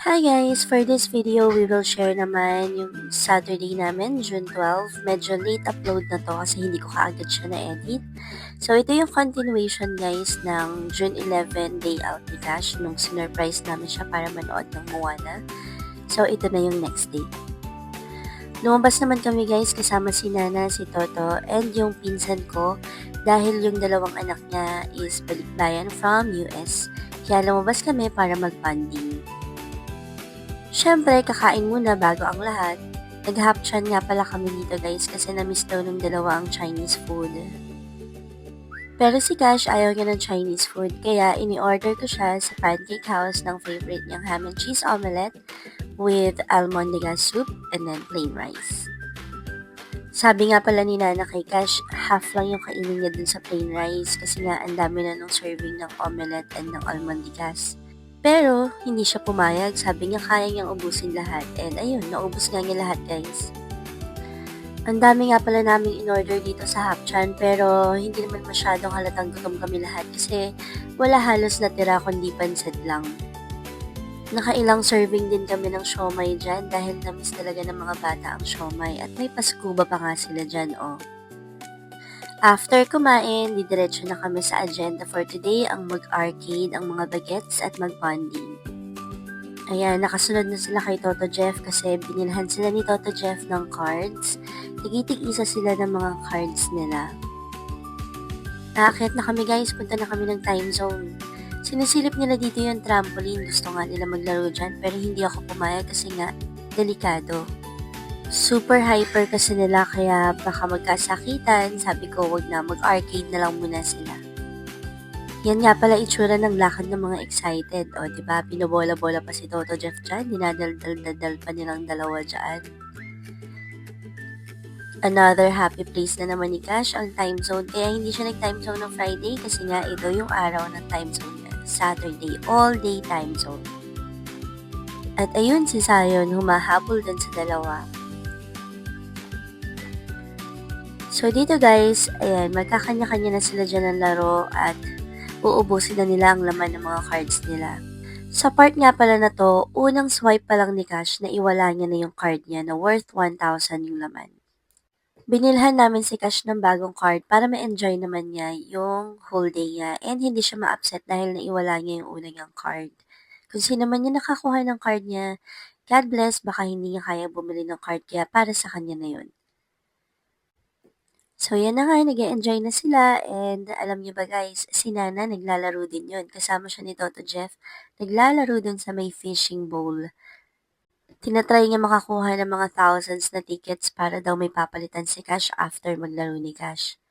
Hi guys! For this video, we will share naman yung Saturday namin, June 12. Medyo late upload na to kasi hindi ko kaagad siya na-edit. So, ito yung continuation guys ng June 11 day out ni Cash nung sinurprise namin siya para manood ng Moana. So, ito na yung next day. Lumabas naman kami guys kasama si Nana, si Toto, and yung pinsan ko dahil yung dalawang anak niya is balikbayan from US. Kaya lumabas kami para mag-bonding. Siyempre, kakain muna bago ang lahat. Nag-hapchan nga pala kami dito guys kasi na-miss daw ng dalawa ang Chinese food. Pero si Cash ayaw niya ng Chinese food kaya ini-order ko siya sa Pancake House ng favorite niyang ham and cheese omelette with almondiga soup and then plain rice. Sabi nga pala ni Nana kay Cash, half lang yung kainin niya dun sa plain rice kasi nga ang dami na nung serving ng omelette and ng almondigas. Pero, hindi siya pumayag. Sabi niya kaya niyang ubusin lahat. And ayun, naubos nga niya lahat guys. Ang dami nga pala naming in-order dito sa Hapchan pero hindi naman masyadong halatang gutom kami lahat kasi wala halos natira kundi pansit lang. Nakailang serving din kami ng siomay dyan dahil na-miss talaga ng mga bata ang siomay at may paskuba pa nga sila dyan After kumain, didiretso na kami sa agenda for today ang mag-arcade, ang mga bagets at mag-bonding. Ayan, nakasunod na sila kay Toto Jeff kasi binilhan sila ni Toto Jeff ng cards. Tigitig-isa sila ng mga cards nila. Aakyat na kami guys, punta na kami ng time zone. Sinisilip nila dito yung trampoline, gusto nga nila maglaro dyan pero hindi ako pumayag kasi nga delikado. Super hyper kasi nila kaya baka magkasakitan. Sabi ko wag na, mag-arcade na lang muna sila. Yan nga pala itsura ng lakad ng mga excited. O diba, pinobola-bola pa si Toto Jeff dyan. Dinadal-dal pa nilang dalawa dyan. Another happy place na naman ni Cash ang time zone. Kaya hindi siya nag-time zone ng Friday kasi nga ito yung araw ng time zone niya. Saturday, all day time zone. At ayun si Zion humahabol dun sa dalawa. So, dito guys, ayan, magkakanya-kanya na sila dyan ng laro at uubusin na nila ang laman ng mga cards nila. Sa part nga pala na to, unang swipe pa lang ni Cash na iwala niya na yung card niya na worth 1,000 yung laman. Binilhan namin si Cash ng bagong card para ma-enjoy naman niya yung whole day niya and hindi siya ma-upset dahil naiwala niya yung unang niyang card. Kung sino man yung nakakuha ng card niya, God bless, baka hindi niya kaya bumili ng card kaya para sa kanya na yun. So, yan na nga, nag-enjoy na sila and alam niyo ba guys, si Nana naglalaro din yun. Kasama siya ni Toto Jeff, naglalaro dun sa may fishing bowl. Tinatry niya makakuha ng mga thousands na tickets para daw may papalitan si Cash after maglaro ni Cash.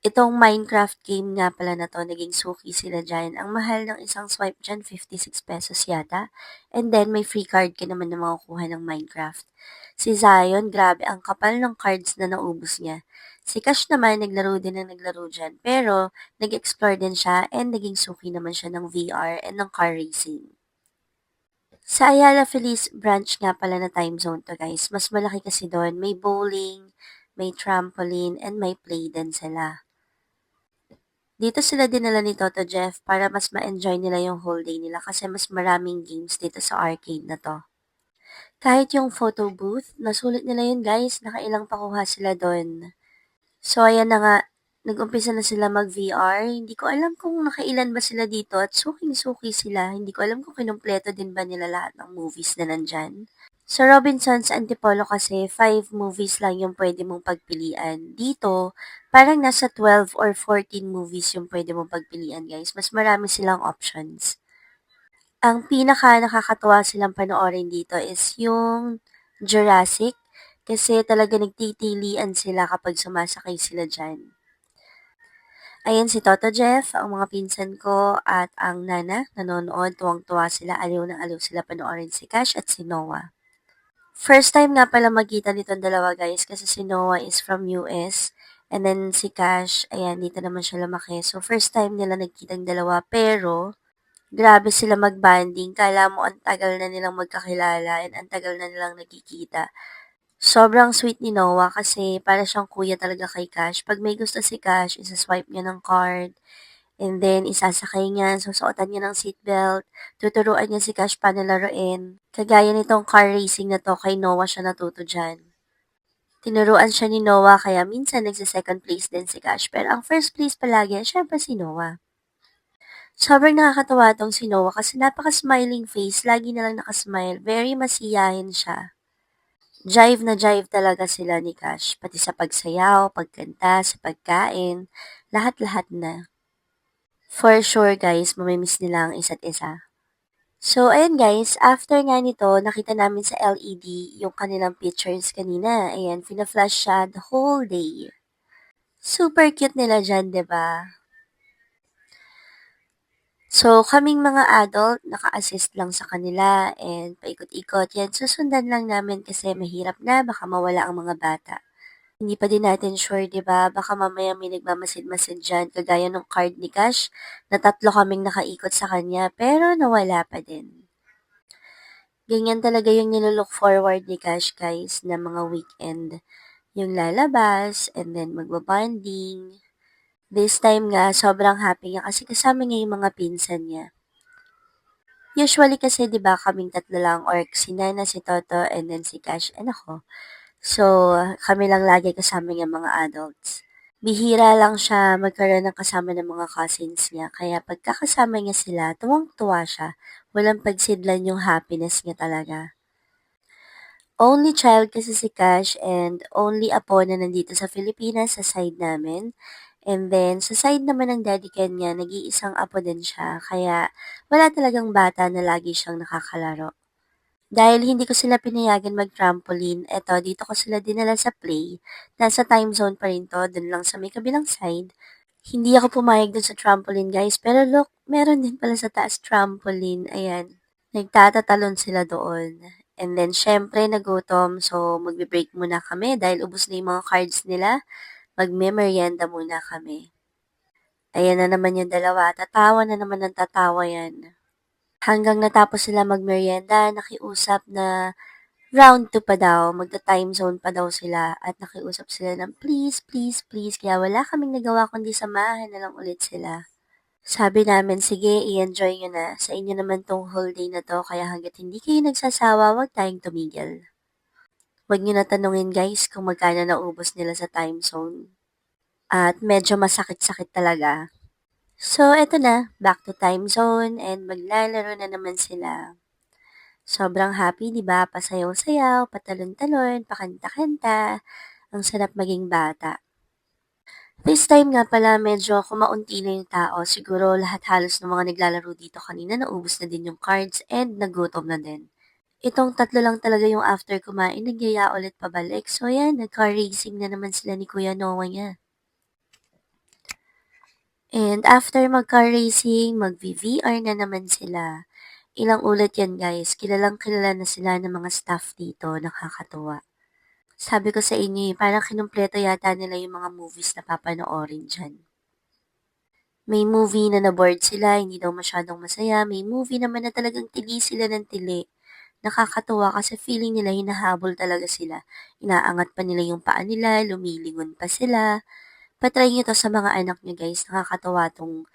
Itong Minecraft game nga pala na to, naging suki sila dyan. Ang mahal ng isang swipe dyan, 56 pesos yata. And then, may free card ka naman na makukuha ng Minecraft. Si Zion, grabe, ang kapal ng cards na naubos niya. Si Cash naman, naglaro din ng naglaro dyan. Pero, nag-explore din siya and naging suki naman siya ng VR and ng car racing. Sa Ayala Feliz branch nga pala na time zone to guys. Mas malaki kasi doon. May bowling, may trampoline, and may play din sila. Dito sila dinala ni Toto Jeff para mas ma-enjoy nila yung whole day nila kasi mas maraming games dito sa arcade na to. Kahit yung photo booth, nasulit nila yun guys, nakailang pakuha sila doon. So ayan na nga, nag-umpisa na sila mag-VR. Hindi ko alam kung nakailan ba sila dito at suking-suki sila. Hindi ko alam kung kinumpleto din ba nila lahat ng movies na nandyan. Sa Robinson's Antipolo kasi, 5 movies lang yung pwede mong pagpilian. Dito, parang nasa 12 or 14 movies yung pwede mong pagpilian, guys. Mas marami silang options. Ang pinaka nakakatuwa silang panoorin dito is yung Jurassic kasi talaga nagtitilian sila kapag sumasakay sila dyan. Ayan si Toto Jeff, ang mga pinsan ko at ang Nana nanonood. Tuwang-tuwa sila, aliw na aliw sila panoorin si Cash at si Noah. First time nga pala magkita nitong dalawa guys kasi si Noah is from US and then si Cash, ayan, dito naman siya lumaki. So, first time nila nagkitang dalawa pero grabe sila mag-banding. Kala mo ang tagal na nilang magkakilala and ang tagal na nilang nagkikita. Sobrang sweet ni Noah kasi para siyang kuya talaga kay Cash. Pag may gusto si Cash, isa-swipe niya ng card And then, isasakay niya, susuotan niya ng seatbelt, tuturuan niya si Cash paano laruin. Kagaya nitong car racing na to, kay Noah siya natuto dyan. Tinuruan siya ni Noah kaya minsan nagsa-second place din si Cash. Pero ang first place palagi, syempre si Noah. Sobrang nakakatawa tong si Noah kasi napaka-smiling face, lagi na lang nakasmile, very masiyahin siya. Jive talaga sila ni Cash, pati sa pagsayaw, pagkanta, sa pagkain, lahat-lahat na. For sure guys, mamimiss nila ang isa't isa. So, ayan guys, after nga nito, nakita namin sa LED yung kanilang pictures kanina. Ayan, fina-flash siya the whole day. Super cute nila dyan, ba? Diba? So, kaming mga adult, naka-assist lang sa kanila and paikot-ikot yan. Susundan lang namin kasi mahirap na, baka mawala ang mga bata. Hindi pa din natin sure, di ba? Baka mamaya may nagmamasid-masid dyan, kagaya ng card ni Cash, na 3 kaming nakaikot sa kanya, pero nawala pa din. Ganyan talaga yung nilook forward ni Cash, guys, na mga weekend. Yung lalabas, and then magbabanding. This time nga, sobrang happy niya kasi kasama niya yung mga pinsan niya. Usually kasi 'di ba kaming tatlo lang or si Nana, si Toto, and then si Cash and ako. So, kami lang lagi kasama niyang mga adults. Bihira lang siya magkaroon ng kasama ng mga cousins niya, kaya pagkakasama niya sila, tuwang-tuwa siya. Walang pagsidlan yung happiness niya talaga. Only child kasi si Cash and only apo na nandito sa Pilipinas sa side namin. And then, sa side naman ng daddy Ken niya, nag-iisang apo din siya. Kaya, wala talagang bata na lagi siyang nakakalaro. Dahil hindi ko sila pinayagan mag-trampoline, eto, dito ko sila dinala sa play. Nasa time zone pa rin to, dun lang sa may kabilang side. Hindi ako pumayag dun sa trampoline, guys. Pero look, meron din pala sa taas trampoline. Ayan. Nagtatatalon sila doon. And then, syempre, nagutom. So, magbe-break muna kami dahil ubos na yung mga cards nila. Magme-merienda muna kami. Ayan na naman yung dalawa. Tatawa na naman ng tatawa yan. Hanggang natapos sila magmerienda, nakiusap na round 2 pa daw, magta-time zone pa daw sila at nakiusap sila ng please, please, please. Kaya wala kaming nagawa kundi samahan na lang ulit sila. Sabi namin, sige, i-enjoy nyo na. Sa inyo naman tong whole day na to, kaya hanggat hindi kayo nagsasawa, wag tayong tumigil. Huwag nyo na tanungin guys kung magkano naubos nila sa time zone. At medyo masakit-sakit talaga. So, eto na, back to time zone and maglalaro na naman sila. Sobrang happy, di ba? Pasayaw-sayaw, patalon-talon, pakanta-kanta. Ang sarap maging bata. This time nga pala, medyo kumaunti na yung tao. Siguro lahat halos ng mga naglalaro dito kanina naubos na din yung cards and nagutom na din. Itong tatlo lang talaga yung after kumain, nagyaya ulit pabalik. So yan, nag-car racing na naman sila ni Kuya Noah niya. And after mag-car racing, mag-VR na naman sila. Ilang ulit yan guys, kilalang kilala na sila ng mga staff dito, nakakatuwa. Sabi ko sa inyo parang kinumpleto yata nila yung mga movies na papanoorin dyan. May movie na na-bored sila, hindi daw masyadong masaya. May movie naman na talagang tili sila ng tili. Nakakatuwa kasi feeling nila hinahabol talaga sila. Inaangat pa nila yung paa nila, lumilingon pa sila. Patry nyo to sa mga anak nyo guys, nakakatuwa tong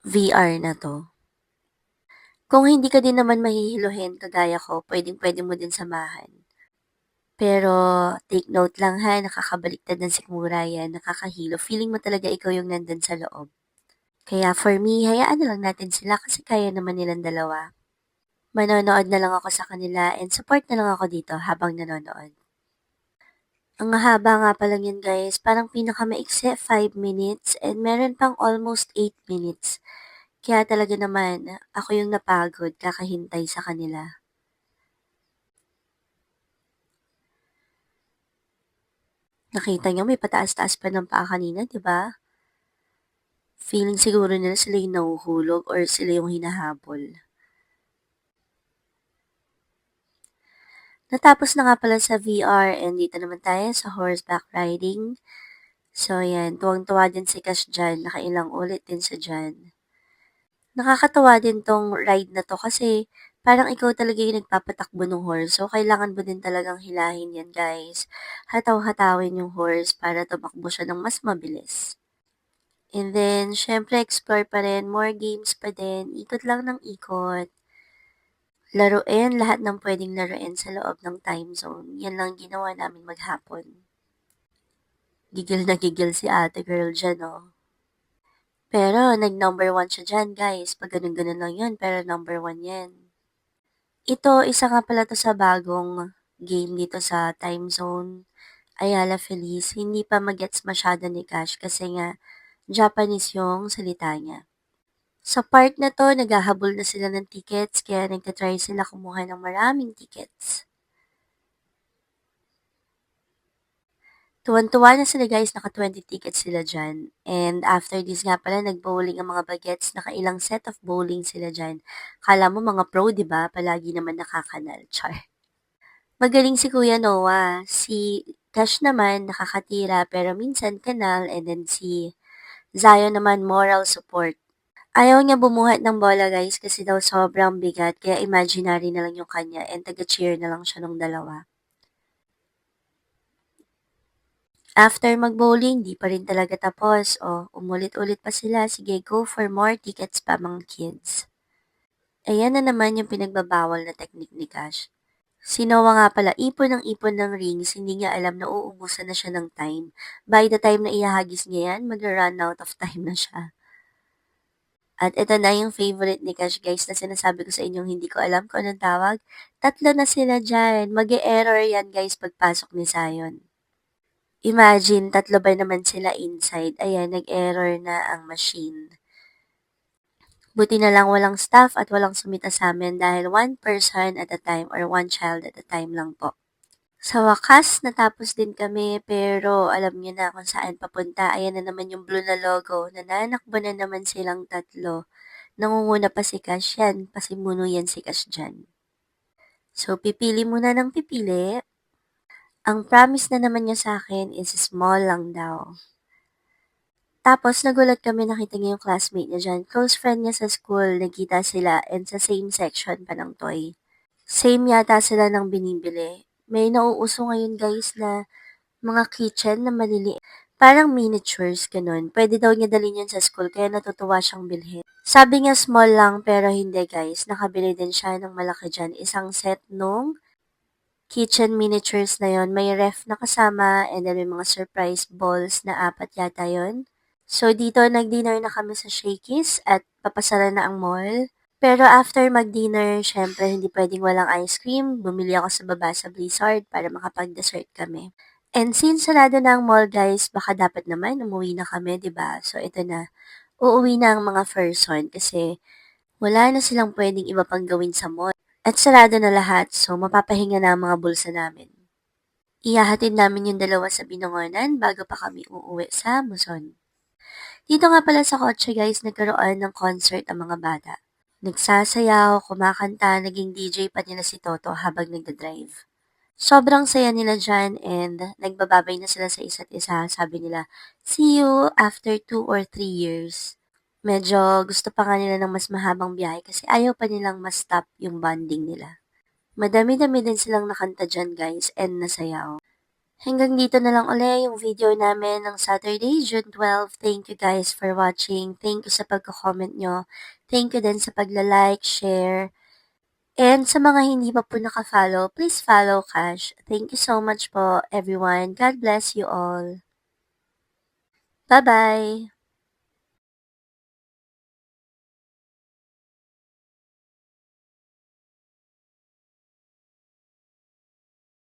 VR na to. Kung hindi ka din naman mahihiluhin kagaya ko, pwedeng-pwede mo din samahan. Pero take note lang ha, nakakabaliktad ng sikmura yan, nakakahilo. Feeling mo talaga ikaw yung nandun sa loob. Kaya for me, hayaan na lang natin sila kasi kaya naman nilang dalawa. Manonood na lang ako sa kanila and support na lang ako dito habang nanonood. Ang haba nga pa lang yan guys, parang pinakamaikse 5 minutes and meron pang almost 8 minutes. Kaya talaga naman, ako yung napagod kakahintay sa kanila. Nakita niyo may pataas-taas pa ng paa kanina, di ba? Feeling siguro nila sila yung nahuhulog or sila yung hinahabol. Natapos na nga pala sa VR and dito naman tayo sa horseback riding. So yan, tuwang-tuwa din si Cash dyan, nakailang ulit din sa dyan. Nakakatawa din tong ride na to kasi parang ikaw talaga yung nagpapatakbo ng horse. So, kailangan mo din talagang hilahin yan, guys. Hataw-hatawin yung horse para tumakbo siya ng mas mabilis. And then, syempre, explore pa rin, more games pa din, ikot lang ng ikot. Laruin lahat ng pwedeng laruin sa loob ng time zone. Yan lang ginawa namin maghapon. Gigil na gigil si ate girl dyan, oh. Pero, nag-number 1 siya dyan, guys. Pag ganun-ganun lang yun, pero number 1 yan. Ito, isa nga pala to sa bagong game dito sa time zone. Ayala Feliz, hindi pa magets masyado ni Cash kasi nga Japanese yung salita niya. Sa part na to, naghahabol na sila ng tickets kaya nagtatry sila kumuha ng maraming tickets. Tuwan-tuwa na sila guys, naka 20 tickets sila dyan. And after this nga pala, nag-bowling ang mga bagets, nakailang set of bowling sila dyan. Kala mo mga pro, di ba? Palagi naman nakakanal. Char. Magaling si Kuya Noah. Si Cash naman nakakatira pero minsan kanal, and then si Zion naman moral support. Ayaw niya bumuhat ng bola guys kasi daw sobrang bigat kaya imaginary na lang yung kanya and taga-cheer na lang siya nung dalawa. After mag-bowling, di pa rin talaga tapos. O, umulit-ulit pa sila. Sige, go for more tickets pa mga kids. Ayan na naman yung pinagbabawal na technique ni Cash. Si Noah nga pala, ipon ng rings, hindi niya alam na uubusan na siya ng time. By the time na ihahagis niya yan, mag-run out of time na siya. At ito na yung favorite ni Cash guys na sinasabi ko sa inyong hindi ko alam kung anong tawag. Tatlo na sila dyan. Mag-e-error yan guys pagpasok ni Zion. Imagine, tatlo ba naman sila inside? Ayan, nag-error na ang machine. Buti na lang walang staff at walang sumita sa amin dahil one person at a time or one child at a time lang po. Sa wakas, natapos din kami pero alam niyo na kung saan papunta. Ayan na naman yung blue na logo. Nananakbo na naman silang tatlo. Nangunguna pa si Cash yan. Pasimuno yan si Cash dyan. So, pipili muna ng pipili. Ang promise na naman niya sa akin is small lang daw. Tapos, nagulat kami nakita niya yung classmate niya dyan. Close friend niya sa school, nagkita sila and sa same section pa ng toy. Same yata sila ng binibili. May nauuso ngayon guys na mga kitchen na maliliit. Parang miniatures, ganun. Pwede daw niya dalhin yun sa school, kaya natutuwa siyang bilhin. Sabi niya small lang, pero hindi guys. Nakabili din siya ng malaki dyan. Isang set nung kitchen miniatures na yon. May ref na kasama, and then may mga surprise balls na 4 yata yon. So, dito nag-dinner na kami sa Shakey's at papasara na ang mall. Pero after mag-dinner, syempre hindi pwedeng walang ice cream. Bumili ako sa baba sa Blizzard para makapag-dessert kami. And since sarado na ang mall guys, baka dapat naman umuwi na kami, 'di ba? So ito na. Uuwi na ang mga person kasi wala na silang pwedeng iba pang gawin sa mall. At sarado na lahat, so mapapahinga na ang mga bulsa namin. Ihahatid namin yung dalawa sa Binangonan bago pa kami uuwi sa Muson. Dito nga pala sa kotse guys, nagkaroon ng concert ang mga bata. Nagsasayaw, kumakanta, naging DJ pa nila si Toto habang nagda-drive. Sobrang saya nila dyan and nagbababay na sila sa isa't isa. Sabi nila, see you after 2 or 3 years. Medyo gusto pa nga nila ng mas mahabang biyahe kasi ayaw pa nilang ma-stop yung bonding nila. Madami-dami din silang nakanta dyan guys and nasayaw. Hanggang dito na lang ulit yung video namin ng Saturday, June 12. Thank you guys for watching. Thank you sa pagko-comment nyo. Thank you din sa pagla-like, share. And sa mga hindi pa po naka-follow, please follow Cash. Thank you so much po everyone. God bless you all. Bye-bye!